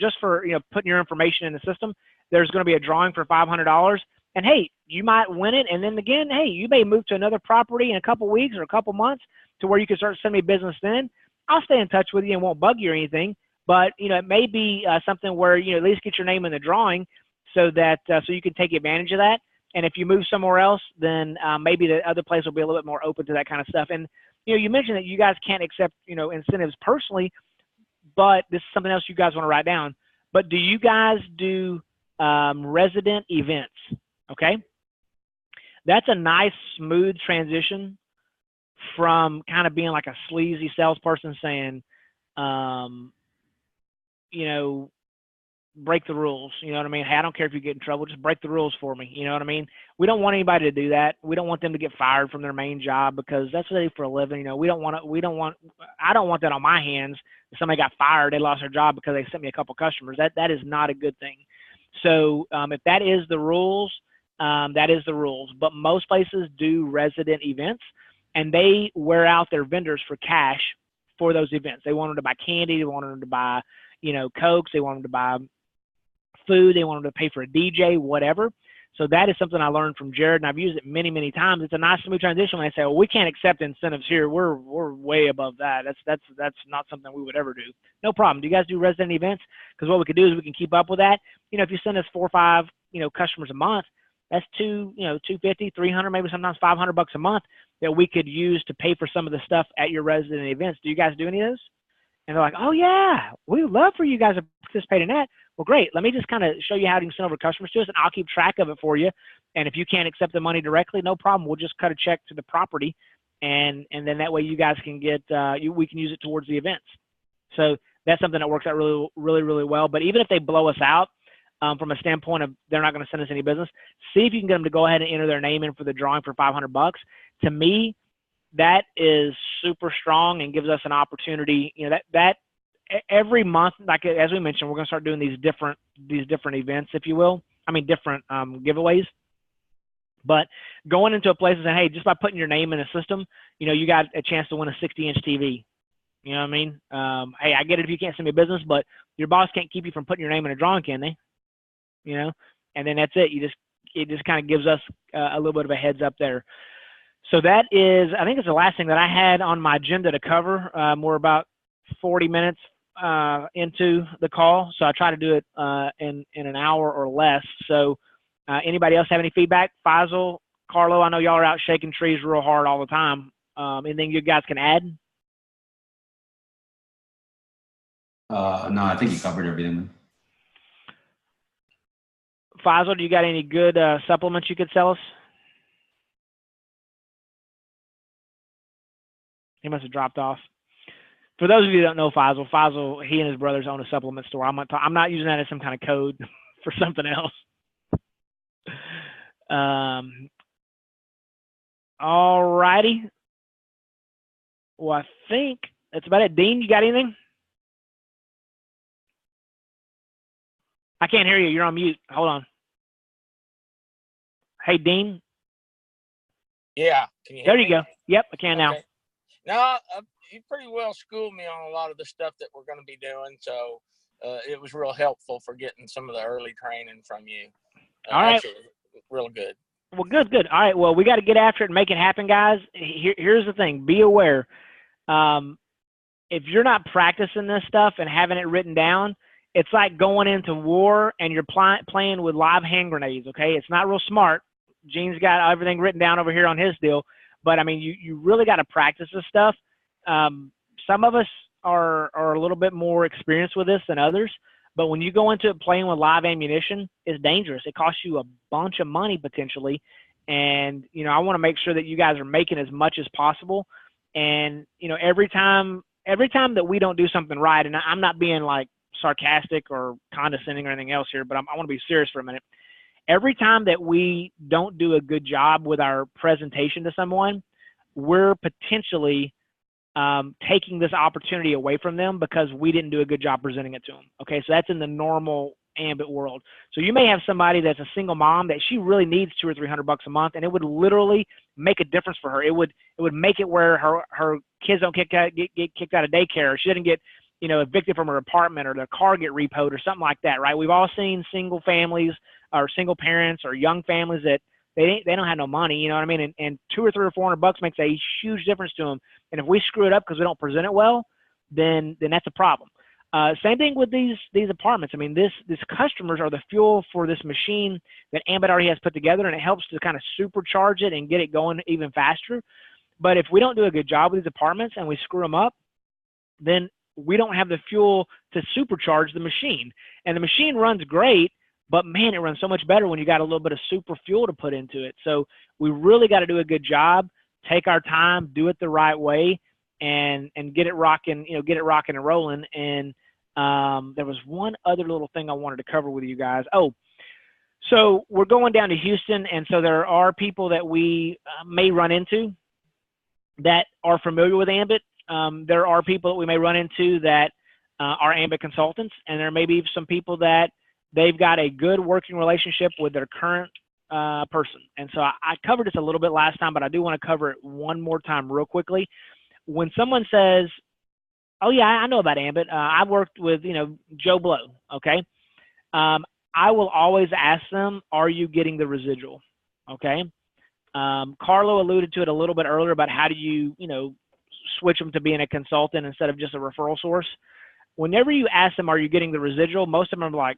putting your information in the system, there's going to be a drawing for $500. And hey, you might win it. And then again, hey, you may move to another property in a couple weeks or a couple months to where you can start sending me business then. I'll stay in touch with you and won't bug you or anything. But, it may be something where, at least get your name in the drawing so that so you can take advantage of that. And if you move somewhere else, then maybe the other place will be a little bit more open to that kind of stuff. And, you mentioned that you guys can't accept, incentives personally, but this is something else you guys want to write down. But do you guys do resident events? Okay. That's a nice, smooth transition from kind of being like a sleazy salesperson saying, break the rules. You know what I mean? Hey, I don't care if you get in trouble, just break the rules for me. You know what I mean? We don't want anybody to do that. We don't want them to get fired from their main job because that's what they do for a living. I don't want that on my hands. If somebody got fired, they lost their job because they sent me a couple customers. That is not a good thing. So if that is the rules, that is the rules. But most places do resident events, and they wear out their vendors for cash for those events. They want them to buy candy. They want them to buy, Cokes. They want them to buy food. They want them to pay for a DJ, whatever. So that is something I learned from Jared, and I've used it many, many times. It's a nice smooth transition when they say, well, we can't accept incentives here. We're way above that. That's not something we would ever do. No problem. Do you guys do resident events? Because what we could do is we can keep up with that. If you send us 4 or 5, customers a month, that's $250, $300, maybe sometimes $500 a month that we could use to pay for some of the stuff at your resident events. Do you guys do any of those? And they're like, oh yeah, we would love for you guys to participate in that. Well, great. Let me just kind of show you how you can send over customers to us, and I'll keep track of it for you. And if you can't accept the money directly, no problem. We'll just cut a check to the property, and then that way you guys can get we can use it towards the events. So that's something that works out really, really, really well. But even if they blow us out from a standpoint of they're not going to send us any business, see if you can get them to go ahead and enter their name in for the drawing for $500. To me, that is super strong and gives us an opportunity. That every month, like as we mentioned, we're going to start doing these different events, if you will. I mean, different giveaways. But going into a place and saying, hey, just by putting your name in a system, you got a chance to win a 60-inch TV. You know what I mean? Hey, I get it if you can't send me business, but your boss can't keep you from putting your name in a drawing, can they? And then that's it. It just kind of gives us a little bit of a heads up there. So that is, I think it's the last thing that I had on my agenda to cover. We're about 40 minutes into the call, so I try to do it in an hour or less. So anybody else have any feedback? Faisal, Carlo, I know y'all are out shaking trees real hard all the time. Anything you guys can add? No, I think you covered everything. Faisal, do you got any good supplements you could sell us? He must have dropped off. For those of you who don't know Faisal, he and his brothers own a supplement store. I'm not using that as some kind of code for something else. All righty. Well, I think that's about it. Dean, you got anything? I can't hear you. You're on mute. Hold on. Hey, Dean. Yeah. Can you hear There you me? go. Yep, I can now. Okay. No, you pretty well schooled me on a lot of the stuff that we're going to be doing. So it was real helpful for getting some of the early training from you. All right. Actually, real good. Well, good. All right. Well, we got to get after it and make it happen, guys. Here's the thing. Be aware. If you're not practicing this stuff and having it written down, it's like going into war and you're playing with live hand grenades, okay? It's not real smart. Gene's got everything written down over here on his deal. But, I mean, you really got to practice this stuff. Some of us are a little bit more experienced with this than others. But when you go into it playing with live ammunition, it's dangerous. It costs you a bunch of money potentially. And, I want to make sure that you guys are making as much as possible. And, every time that we don't do something right, and I'm not being like sarcastic or condescending or anything else here, but I want to be serious for a minute. Every time that we don't do a good job with our presentation to someone, we're potentially taking this opportunity away from them because we didn't do a good job presenting it to them. Okay, so that's in the normal Ambit world. So you may have somebody that's a single mom that she really needs $200 or $300 a month, and it would literally make a difference for her. It would make it where her kids don't get kicked out of daycare, or she doesn't get evicted from her apartment, or their car get repoed or something like that, right? We've all seen single families or single parents or young families that they don't have no money, you know what I mean? And $200 or $300 or $400 makes a huge difference to them. And if we screw it up because we don't present it well, then that's a problem. Same thing with these apartments. I mean, these customers are the fuel for this machine that Ambit already has put together, and it helps to kind of supercharge it and get it going even faster. But if we don't do a good job with these apartments and we screw them up, then we don't have the fuel to supercharge the machine. And the machine runs great, but man, it runs so much better when you got a little bit of super fuel to put into it. So we really got to do a good job, take our time, do it the right way, and get it rocking, get it rocking and rolling. And there was one other little thing I wanted to cover with you guys. Oh, so we're going down to Houston, and so there are people that we may run into that are familiar with Ambit. There are people that we may run into that are Ambit consultants, and there may be some people that they've got a good working relationship with their current person. And so I covered this a little bit last time, but I do want to cover it one more time real quickly. When someone says, oh yeah, I know about Ambit. I've worked with, Joe Blow. Okay. I will always ask them, are you getting the residual? Okay. Carlo alluded to it a little bit earlier about how do you, switch them to being a consultant instead of just a referral source. Whenever you ask them, are you getting the residual? Most of them are like,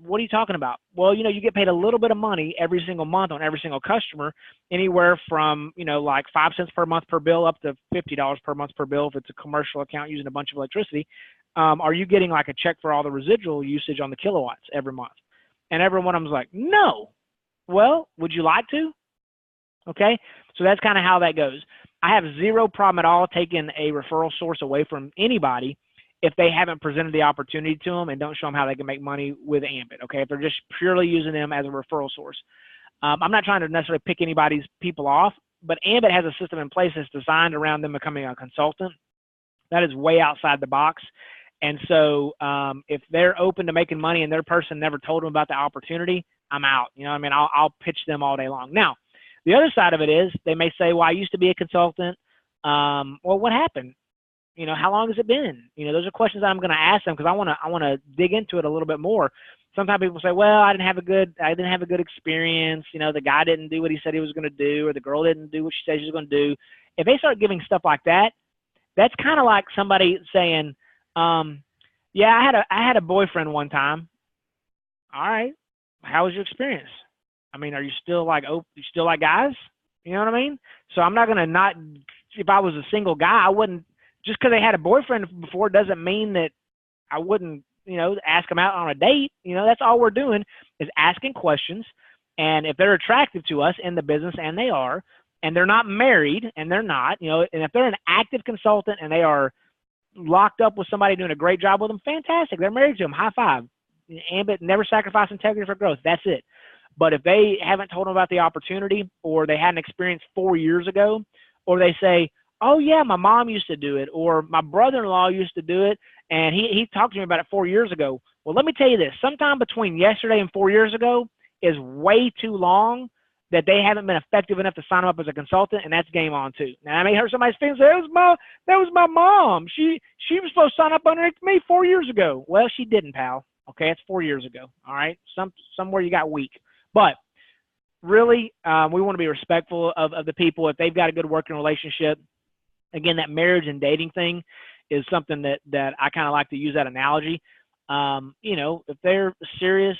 what are you talking about? Well, you get paid a little bit of money every single month on every single customer, anywhere from, like 5 cents per month per bill up to $50 per month per bill if it's a commercial account using a bunch of electricity. Are you getting like a check for all the residual usage on the kilowatts every month? And every one of them's like, no. Well, would you like to? Okay. So that's kind of how that goes. I have zero problem at all taking a referral source away from anybody if they haven't presented the opportunity to them and don't show them how they can make money with Ambit, okay? If they're just purely using them as a referral source. I'm not trying to necessarily pick anybody's people off, but Ambit has a system in place that's designed around them becoming a consultant. That is way outside the box. And so if they're open to making money and their person never told them about the opportunity, I'm out. You know what I mean? I'll pitch them all day long. Now, the other side of it is they may say, well, I used to be a consultant. Well, what happened? How long has it been? Those are questions that I'm going to ask them because I want to dig into it a little bit more. Sometimes people say, well, I didn't have a good experience. The guy didn't do what he said he was going to do, or the girl didn't do what she said she was going to do. If they start giving stuff like that, that's kind of like somebody saying, yeah, I had a boyfriend one time. All right. How was your experience? I mean, are you still like, you still like guys? You know what I mean? So I'm not going to not, if I was a single guy, I wouldn't, just because they had a boyfriend before doesn't mean that I wouldn't, ask them out on a date. That's all we're doing is asking questions. And if they're attractive to us in the business, and they are, and they're not married, and they're not, and if they're an active consultant and they are locked up with somebody doing a great job with them, fantastic. They're married to them. High five. Ambit, never sacrifice integrity for growth. That's it. But if they haven't told them about the opportunity, or they had an experience 4 years ago, or they say, oh yeah, my mom used to do it, or my brother-in-law used to do it, and he talked to me about it 4 years ago. Well, let me tell you this, sometime between yesterday and 4 years ago is way too long that they haven't been effective enough to sign them up as a consultant, and that's game on too. Now, I may hurt somebody's feelings. That was my mom. She was supposed to sign up underneath me 4 years ago. Well, she didn't, pal. Okay, it's 4 years ago. All right, somewhere you got weak. But really, we want to be respectful of the people. If they've got a good working relationship, again, that marriage and dating thing is something that I kind of like to use that analogy. If they're serious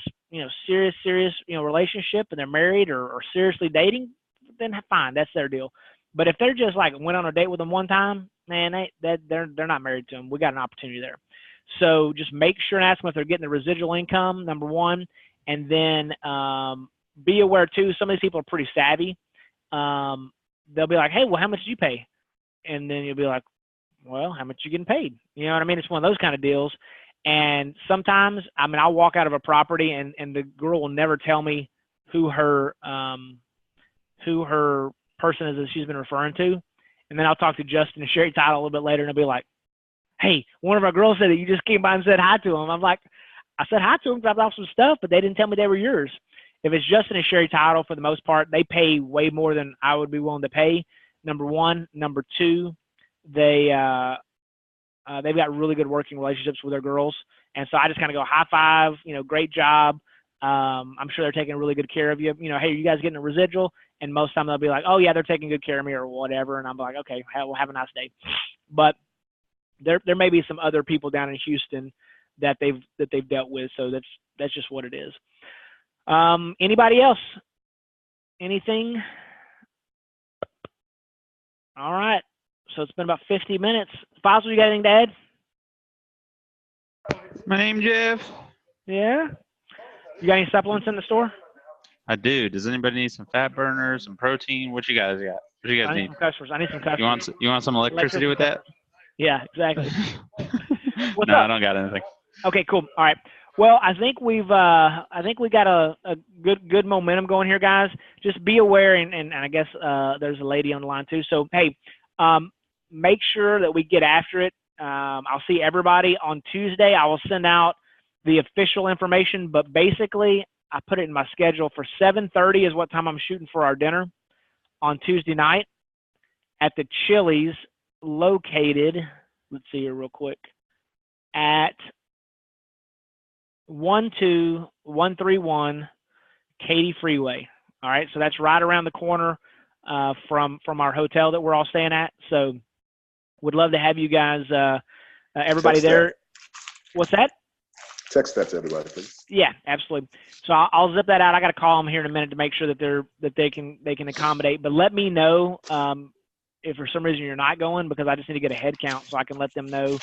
relationship and they're married or seriously dating, then fine, that's their deal. But if they're just like went on a date with them one time, man, they're not married to them. We got an opportunity there. So just make sure and ask them if they're getting the residual income, number one, and then be aware too. Some of these people are pretty savvy. They'll be like, hey, well, how much did you pay? And then you'll be like, well, how much you getting paid? You know what I mean? It's one of those kind of deals. And sometimes, I'll walk out of a property and the girl will never tell me who her person is that she's been referring to. And then I'll talk to Justin and Sherry Title a little bit later, and I'll be like, hey, one of our girls said that you just came by and said hi to them. I'm like, I said hi to them, dropped off some stuff, but they didn't tell me they were yours. If it's Justin and Sherry Title, for the most part, they pay way more than I would be willing to pay. Number one. Number two, they've got really good working relationships with their girls. And so I just kind of go high five, great job. I'm sure they're taking really good care of you. Hey, are you guys getting a residual? And most of the time they'll be like, oh yeah, they're taking good care of me or whatever. And I'm like, okay, well, have a nice day. But there may be some other people down in Houston that they've dealt with. So that's just what it is. Anybody else? Anything? All right. So it's been about 50 minutes. Fossil, you got anything to add? My name Jeff. Yeah. You got any supplements in the store? I do. Does anybody need some fat burners, some protein? What you guys got? What you guys I need need? some customers. I need some customers. You want some electricity with that? Yeah, exactly. What's No, up? I don't got anything. Okay, cool. All right. Well, I think we got a good momentum going here, guys. Just be aware, and I guess there's a lady on the line too. So hey, make sure that we get after it. I'll see everybody on Tuesday. I will send out the official information, but basically I put it in my schedule for 7:30 is what time I'm shooting for our dinner on Tuesday night at the Chili's located, let's see here real quick, at 12131 Katy Freeway. All right, so that's right around the corner from our hotel that we're all staying at. So would love to have you guys, everybody Text there. that. What's that? Text that to everybody, please. Yeah, absolutely. So I'll zip that out. I got to call them here in a minute to make sure that they can accommodate. But let me know if for some reason you're not going, because I just need to get a head count so I can let them know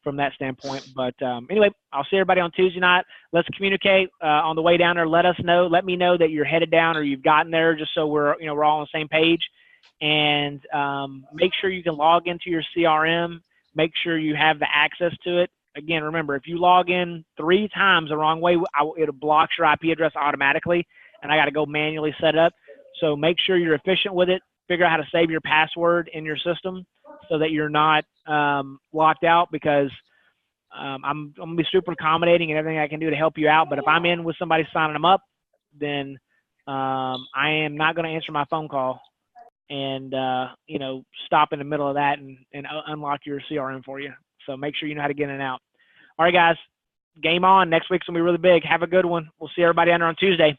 from that standpoint. But anyway, I'll see everybody on Tuesday night. Let's communicate on the way down there. Let us know. Let me know that you're headed down or you've gotten there, just so we're all on the same page. And make sure you can log into your CRM. Make sure you have the access to it. Again, remember, if you log in 3 times the wrong way, it blocks your IP address automatically, and I got to go manually set it up. So make sure you're efficient with it. Figure out how to save your password in your system so that you're not locked out, because I'm going to be super accommodating and everything I can do to help you out. But if I'm in with somebody signing them up, then I am not going to answer my phone call and, stop in the middle of that and unlock your CRM for you. So make sure you know how to get in and out. All right, guys, game on. Next week's going to be really big. Have a good one. We'll see everybody down there on Tuesday.